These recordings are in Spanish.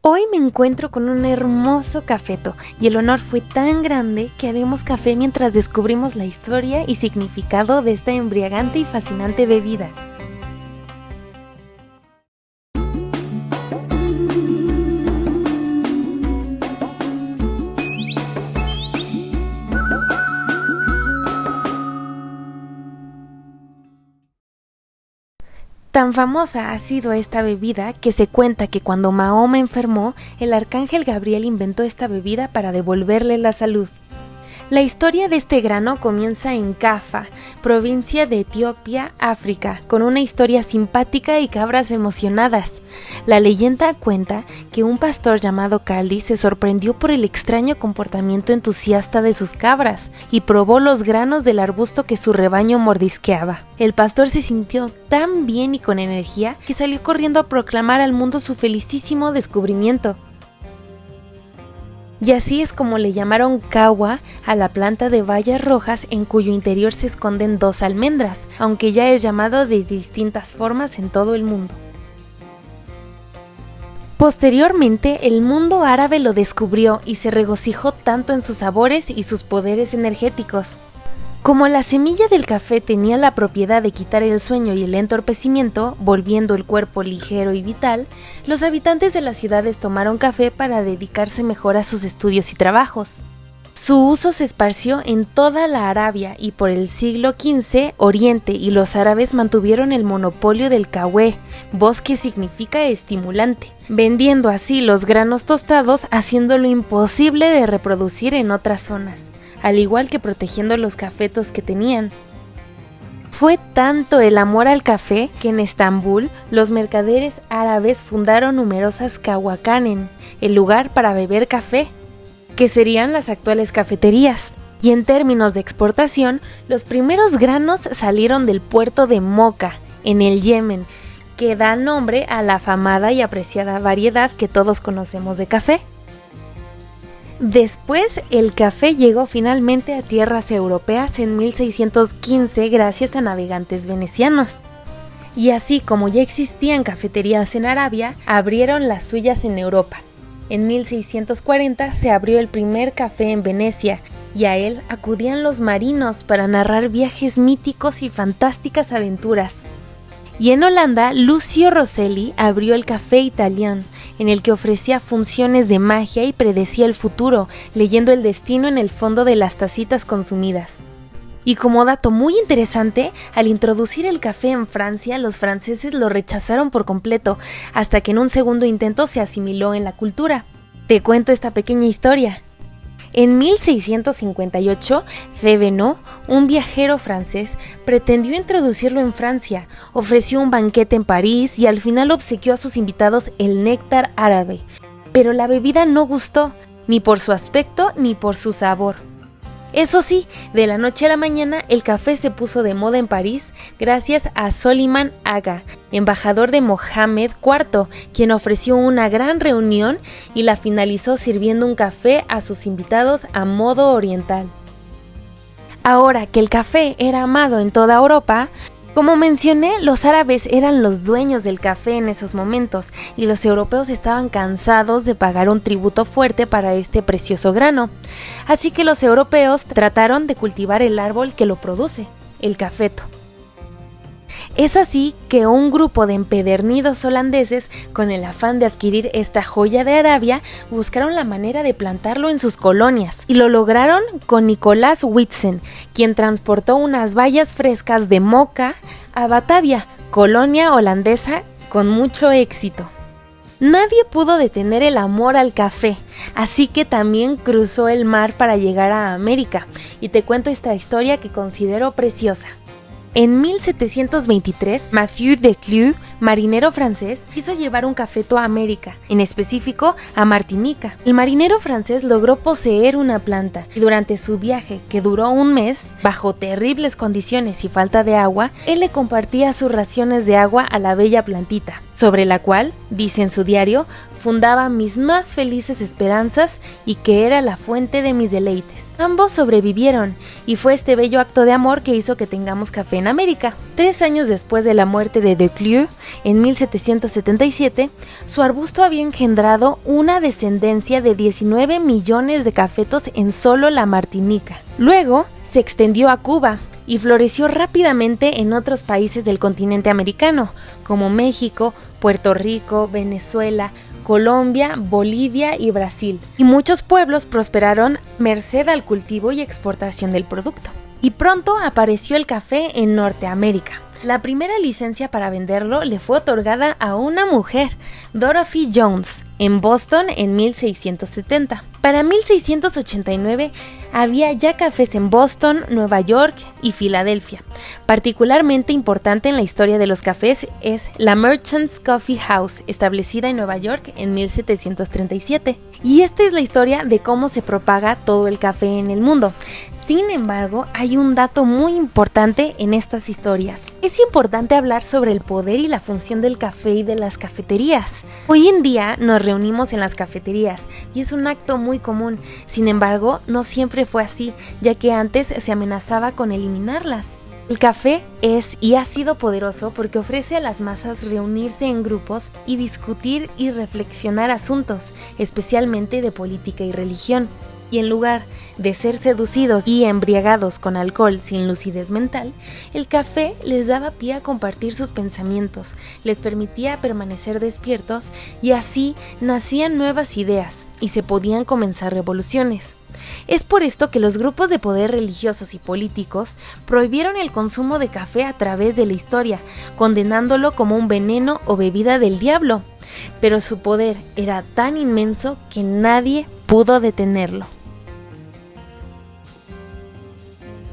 Hoy me encuentro con un hermoso cafeto y el honor fue tan grande que haremos café mientras descubrimos la historia y significado de esta embriagante y fascinante bebida. Tan famosa ha sido esta bebida que se cuenta que cuando Mahoma enfermó, el arcángel Gabriel inventó esta bebida para devolverle la salud. La historia de este grano comienza en Kaffa, provincia de Etiopía, África, con una historia simpática y cabras emocionadas. La leyenda cuenta que un pastor llamado Caldi se sorprendió por el extraño comportamiento entusiasta de sus cabras y probó los granos del arbusto que su rebaño mordisqueaba. El pastor se sintió tan bien y con energía que salió corriendo a proclamar al mundo su felicísimo descubrimiento. Y así es como le llamaron Kawa a la planta de bayas rojas en cuyo interior se esconden 2 almendras, aunque ya es llamado de distintas formas en todo el mundo. Posteriormente, el mundo árabe lo descubrió y se regocijó tanto en sus sabores y sus poderes energéticos. Como la semilla del café tenía la propiedad de quitar el sueño y el entorpecimiento, volviendo el cuerpo ligero y vital, los habitantes de las ciudades tomaron café para dedicarse mejor a sus estudios y trabajos. Su uso se esparció en toda la Arabia y por el siglo XV, Oriente y los árabes mantuvieron el monopolio del kahweh, voz que significa estimulante, vendiendo así los granos tostados, haciéndolo imposible de reproducir en otras zonas, al igual que protegiendo los cafetos que tenían. Fue tanto el amor al café que en Estambul los mercaderes árabes fundaron numerosas kahwakhanen, el lugar para beber café, que serían las actuales cafeterías. Y en términos de exportación, los primeros granos salieron del puerto de Moca, en el Yemen, que da nombre a la afamada y apreciada variedad que todos conocemos de café. Después, el café llegó finalmente a tierras europeas en 1615 gracias a navegantes venecianos. Y así como ya existían cafeterías en Arabia, abrieron las suyas en Europa. En 1640 se abrió el primer café en Venecia, y a él acudían los marinos para narrar viajes míticos y fantásticas aventuras. Y en Holanda, Lucio Rosselli abrió el Café Italián, en el que ofrecía funciones de magia y predecía el futuro, leyendo el destino en el fondo de las tacitas consumidas. Y como dato muy interesante, al introducir el café en Francia, los franceses lo rechazaron por completo, hasta que en un segundo intento se asimiló en la cultura. Te cuento esta pequeña historia. En 1658, Thevenot, un viajero francés, pretendió introducirlo en Francia, ofreció un banquete en París y al final obsequió a sus invitados el néctar árabe. Pero la bebida no gustó, ni por su aspecto ni por su sabor. Eso sí, de la noche a la mañana el café se puso de moda en París gracias a Soliman Aga, embajador de Mohammed IV, quien ofreció una gran reunión y la finalizó sirviendo un café a sus invitados a modo oriental. Ahora que el café era amado en toda Europa, como mencioné, los árabes eran los dueños del café en esos momentos y los europeos estaban cansados de pagar un tributo fuerte para este precioso grano. Así que los europeos trataron de cultivar el árbol que lo produce, el cafeto. Es así que un grupo de empedernidos holandeses, con el afán de adquirir esta joya de Arabia, buscaron la manera de plantarlo en sus colonias y lo lograron con Nicolás Witsen, quien transportó unas bayas frescas de Moca a Batavia, colonia holandesa, con mucho éxito. Nadie pudo detener el amor al café, así que también cruzó el mar para llegar a América, y te cuento esta historia que considero preciosa. En 1723, Mathieu de Clue, marinero francés, quiso llevar un cafeto a América, en específico a Martinica. El marinero francés logró poseer una planta y durante su viaje, que duró un mes, bajo terribles condiciones y falta de agua, él le compartía sus raciones de agua a la bella plantita. sobre la cual, dice en su diario, fundaba mis más felices esperanzas y que era la fuente de mis deleites. Ambos sobrevivieron y fue este bello acto de amor que hizo que tengamos café en América. 3 años después de la muerte de Declieux, en 1777, su arbusto había engendrado una descendencia de 19 millones de cafetos en solo la Martinica. Luego se extendió a Cuba y floreció rápidamente en otros países del continente americano, como México, Puerto Rico, Venezuela, Colombia, Bolivia y Brasil. Y muchos pueblos prosperaron merced al cultivo y exportación del producto. Y pronto apareció el café en Norteamérica. La primera licencia para venderlo le fue otorgada a una mujer, Dorothy Jones, en Boston en 1670. Para 1689 había ya cafés en Boston, Nueva York y Filadelfia. Particularmente importante en la historia de los cafés es la Merchant's Coffee House, establecida en Nueva York en 1737. Y esta es la historia de cómo se propaga todo el café en el mundo. Sin embargo, hay un dato muy importante en estas historias. Es importante hablar sobre el poder y la función del café y de las cafeterías. Hoy en día nos reunimos en las cafeterías y es un acto muy común. Sin embargo, no siempre fue así, ya que antes se amenazaba con eliminarlas. El café es y ha sido poderoso porque ofrece a las masas reunirse en grupos y discutir y reflexionar asuntos, especialmente de política y religión. Y en lugar de ser seducidos y embriagados con alcohol sin lucidez mental, el café les daba pie a compartir sus pensamientos, les permitía permanecer despiertos y así nacían nuevas ideas y se podían comenzar revoluciones. Es por esto que los grupos de poder religiosos y políticos prohibieron el consumo de café a través de la historia, condenándolo como un veneno o bebida del diablo. Pero su poder era tan inmenso que nadie pudo detenerlo.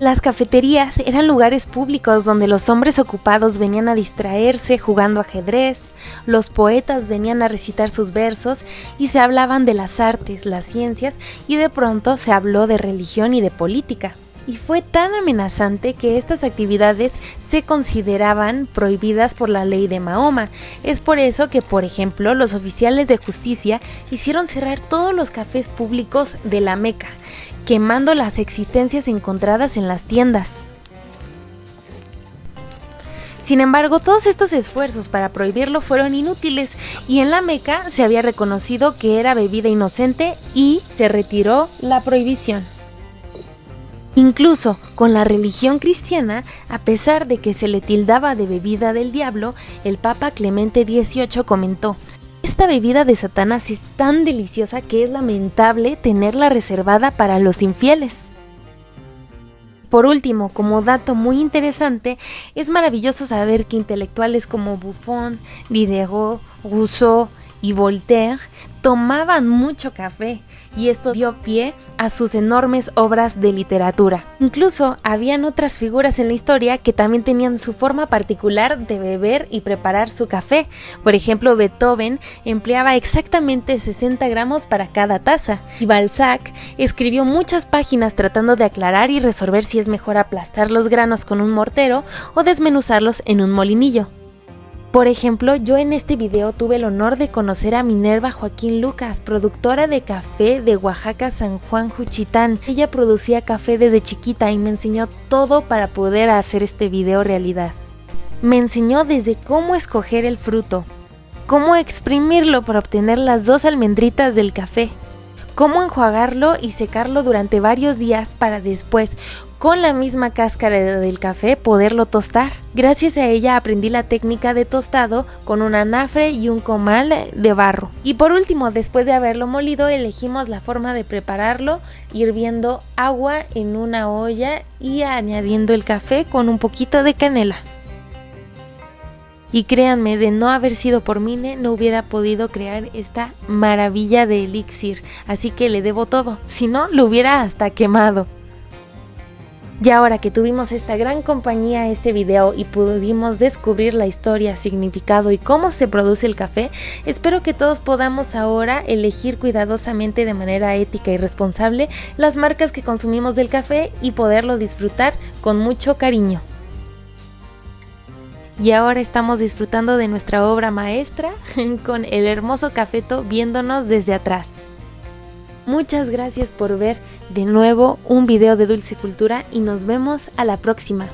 Las cafeterías eran lugares públicos donde los hombres ocupados venían a distraerse jugando ajedrez, los poetas venían a recitar sus versos y se hablaban de las artes, las ciencias y de pronto se habló de religión y de política. Y fue tan amenazante que estas actividades se consideraban prohibidas por la ley de Mahoma. Es por eso que, por ejemplo, los oficiales de justicia hicieron cerrar todos los cafés públicos de la Meca, quemando las existencias encontradas en las tiendas. Sin embargo, todos estos esfuerzos para prohibirlo fueron inútiles y en la Meca se había reconocido que era bebida inocente y se retiró la prohibición. Incluso con la religión cristiana, a pesar de que se le tildaba de bebida del diablo, el Papa Clemente XVIII comentó: "Esta bebida de Satanás es tan deliciosa que es lamentable tenerla reservada para los infieles". Por último, como dato muy interesante, es maravilloso saber que intelectuales como Buffon, Diderot, Rousseau y Voltaire tomaban mucho café y esto dio pie a sus enormes obras de literatura. Incluso habían otras figuras en la historia que también tenían su forma particular de beber y preparar su café. Por ejemplo, Beethoven empleaba exactamente 60 gramos para cada taza y Balzac escribió muchas páginas tratando de aclarar y resolver si es mejor aplastar los granos con un mortero o desmenuzarlos en un molinillo. Por ejemplo, yo en este video tuve el honor de conocer a Minerva Joaquín Lucas, productora de café de Oaxaca, San Juan, Juchitán. Ella producía café desde chiquita y me enseñó todo para poder hacer este video realidad. Me enseñó desde cómo escoger el fruto, cómo exprimirlo para obtener las 2 almendritas del café, cómo enjuagarlo y secarlo durante varios días para después, con la misma cáscara del café, poderlo tostar. Gracias a ella aprendí la técnica de tostado con un anafre y un comal de barro. Y por último, después de haberlo molido, elegimos la forma de prepararlo, hirviendo agua en una olla y añadiendo el café con un poquito de canela. Y créanme, de no haber sido por Mine, no hubiera podido crear esta maravilla de elixir, así que le debo todo, si no, lo hubiera hasta quemado. Y ahora que tuvimos esta gran compañía a este video y pudimos descubrir la historia, significado y cómo se produce el café, espero que todos podamos ahora elegir cuidadosamente de manera ética y responsable las marcas que consumimos del café y poderlo disfrutar con mucho cariño. y ahora estamos disfrutando de nuestra obra maestra con el hermoso Cafeto viéndonos desde atrás. Muchas gracias por ver de nuevo un video de Dulcicultura y nos vemos a la próxima.